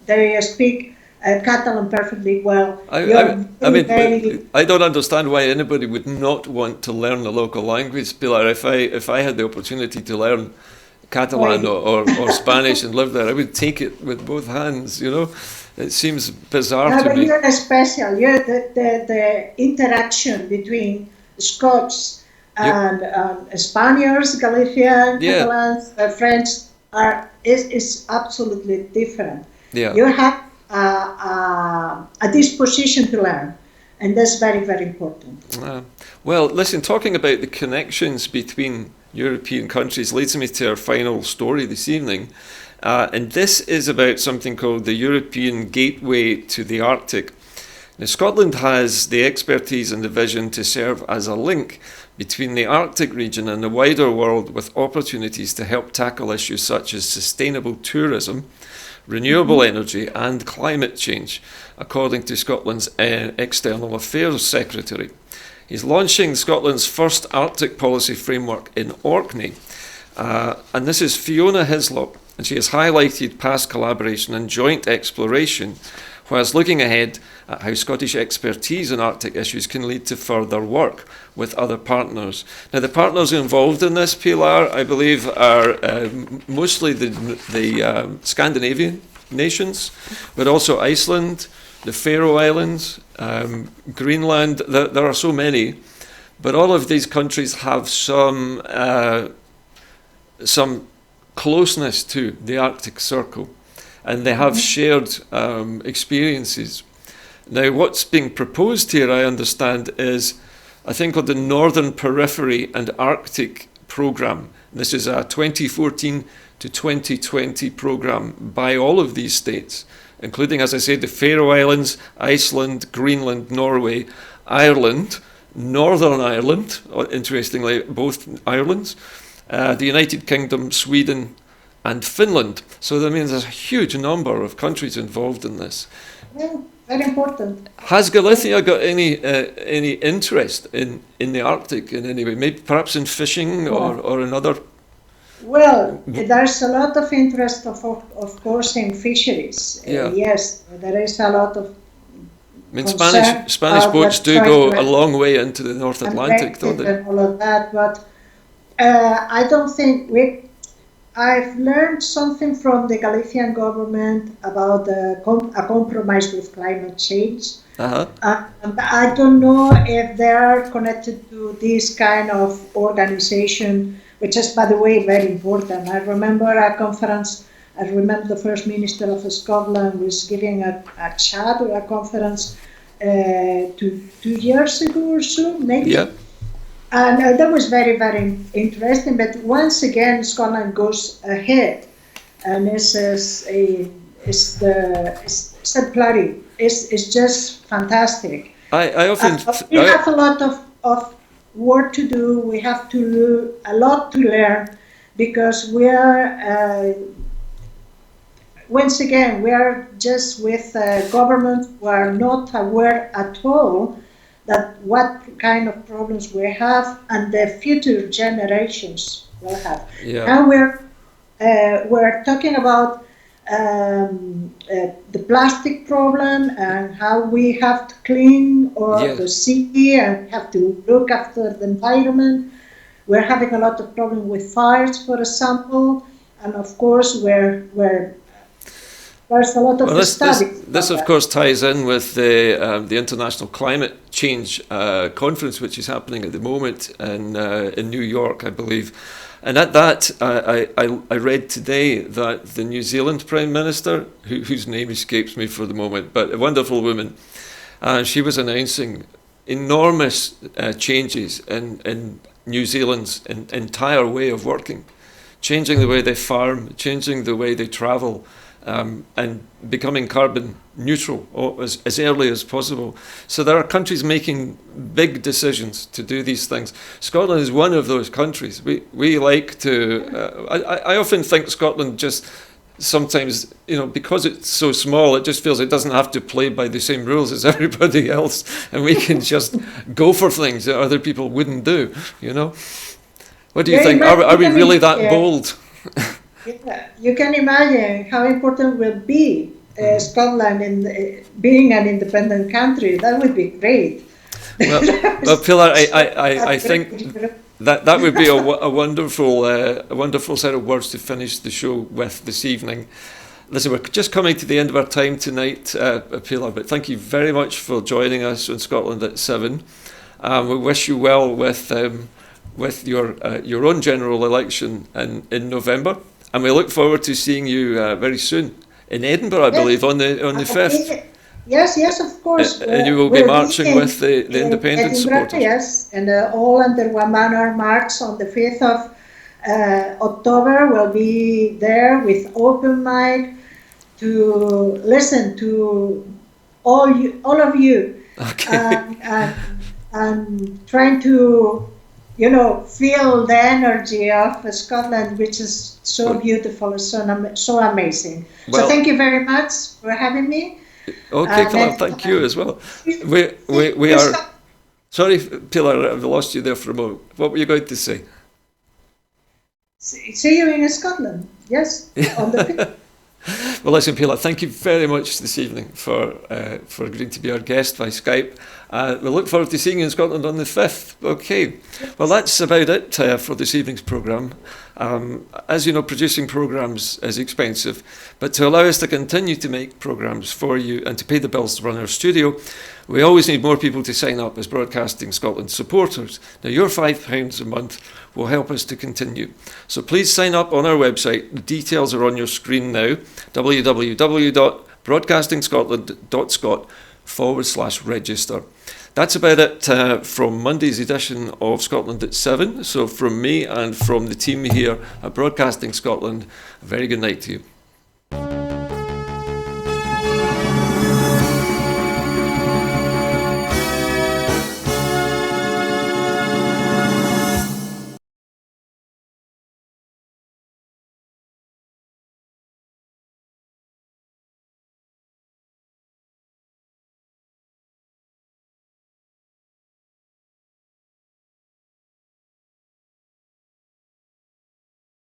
[SPEAKER 2] they speak Catalan perfectly well.
[SPEAKER 1] I mean,
[SPEAKER 2] Very,
[SPEAKER 1] I don't understand why anybody would not want to learn the local language, Pilar. If I had the opportunity to learn Catalan or Spanish and live there, I would take it with both hands. It seems bizarre
[SPEAKER 2] no,
[SPEAKER 1] to
[SPEAKER 2] but
[SPEAKER 1] me.
[SPEAKER 2] you're special. You're the interaction between Scots and Spaniards, Galician,
[SPEAKER 1] Yeah.
[SPEAKER 2] Catalans, French is absolutely different.
[SPEAKER 1] Yeah.
[SPEAKER 2] You have a disposition to learn, and that's very, very important.
[SPEAKER 1] Well, listen, talking about the connections between European countries leads me to our final story this evening. And this is about something called the European Gateway to the Arctic. Now, Scotland has the expertise and the vision to serve as a link between the Arctic region and the wider world, with opportunities to help tackle issues such as sustainable tourism, renewable energy and climate change, according to Scotland's External Affairs Secretary. He's launching Scotland's first Arctic policy framework in Orkney. And this is Fiona Hislop, and she has highlighted past collaboration and joint exploration, whilst looking ahead at how Scottish expertise in Arctic issues can lead to further work with other partners. Now, the partners involved in this, Pilar, I believe, are mostly the Scandinavian nations, but also Iceland, the Faroe Islands, Greenland. There are so many, but all of these countries have some closeness to the Arctic Circle, and they have shared experiences. Now, what's being proposed here, I understand, is a thing called the Northern Periphery and Arctic Programme. This is a 2014 to 2020 programme by all of these states, including, as I said, the Faroe Islands, Iceland, Greenland, Norway, Ireland, Northern Ireland, interestingly, both Irelands, the United Kingdom, Sweden, and Finland. So I mean, there's a huge number of countries involved in this.
[SPEAKER 2] Yeah, very important.
[SPEAKER 1] Has Galicia got any interest in the Arctic in any way? Maybe perhaps in fishing or in other.
[SPEAKER 2] Well, there's a lot of interest, of course, in fisheries.
[SPEAKER 1] Yeah.
[SPEAKER 2] Yes, there is a lot of.
[SPEAKER 1] I mean, Spanish boats do go a long way into the North Atlantic, don't they?
[SPEAKER 2] And all of that, but I don't think I've learned something from the Galician government about a compromise with climate change.
[SPEAKER 1] Uh-huh.
[SPEAKER 2] And I don't know if they are connected to this kind of organization, which is, by the way, very important. I remember a conference. I remember the First Minister of Scotland was giving a chat or a conference 2 years ago or so, maybe.
[SPEAKER 1] Yeah.
[SPEAKER 2] And that was very, very interesting. But once again, Scotland goes ahead, and it's exemplary. It's just fantastic.
[SPEAKER 1] I often
[SPEAKER 2] we have a lot of work to do. We have a lot to learn, because we are. Once again, we are just with governments who are not aware at all that what kind of problems we have and the future generations will have.
[SPEAKER 1] Yeah.
[SPEAKER 2] Now we're talking about the plastic problem and how we have to clean the sea and have to look after the environment. We're having a lot of problems with fires, for example, and of course there's a lot of studies.
[SPEAKER 1] This of course ties in with the International Climate Change Conference, which is happening at the moment in New York, I believe. And at that, I read today that the New Zealand Prime Minister, whose name escapes me for the moment, but a wonderful woman, she was announcing enormous changes in New Zealand's entire way of working, changing the way they farm, changing the way they travel, and becoming carbon neutral as early as possible. So there are countries making big decisions to do these things. Scotland is one of those countries. We like to. I often think Scotland just sometimes, because it's so small, it just feels it doesn't have to play by the same rules as everybody else, and we can just go for things that other people wouldn't do. What do you think? Are we really that bold?
[SPEAKER 2] Yeah, you can imagine how important will be Scotland in being an independent country. That would be great.
[SPEAKER 1] Well, Pilar, I think that would be a wonderful set of words to finish the show with this evening. Listen, we're just coming to the end of our time tonight, Pilar, but thank you very much for joining us on Scotland at 7. We wish you well with your own general election in November. And we look forward to seeing you very soon in Edinburgh, I believe, on the 5th.
[SPEAKER 2] Yes, of course.
[SPEAKER 1] And you will be marching with the independent supporters.
[SPEAKER 2] Yes, and all under one banner march on the 5th of October. We'll be there with open mic to listen to all of you, and trying to feel the energy of Scotland, which is so beautiful, so amazing.
[SPEAKER 1] Well,
[SPEAKER 2] so thank you very much for having me.
[SPEAKER 1] Okay, Pilar, thank you as well. We are. Sorry, Pilar, I've lost you there for a moment. What were you going to say?
[SPEAKER 2] See you in Scotland. Yes, on the 5th.
[SPEAKER 1] Well, listen, Pilar, thank you very much this evening for agreeing to be our guest by Skype. We look forward to seeing you in Scotland on the 5th. Okay. Well, that's about it for this evening's programme. As you know, producing programmes is expensive, but to allow us to continue to make programmes for you and to pay the bills to run our studio, we always need more people to sign up as Broadcasting Scotland supporters. Now, your £5 a month will help us to continue. So please sign up on our website. The details are on your screen now, www.broadcastingscotland.scot/register. That's about it from Monday's edition of Scotland at 7. So from me and from the team here at Broadcasting Scotland, a very good night to you.